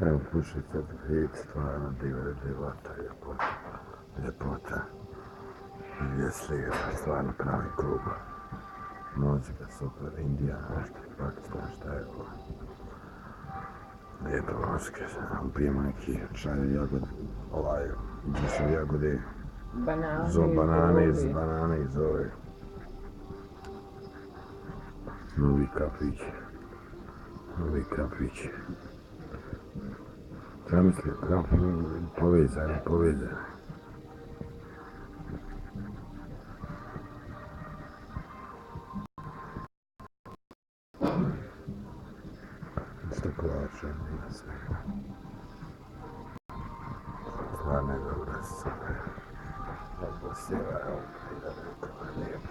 Evo pušite hit, stvarno divata, ljepota. Jesli, stvarno pravi klub. Muzika super, Indija, nešto, Pakistan, šta je ovo? Lijepo voske, pijemo neki čaj jagod, gdje su jagode, banane iz ove. Novi kafić. Zamisli, povezane. Staklače, ima sve. Stvarno je dobra, super. Atmosfera, lijepo.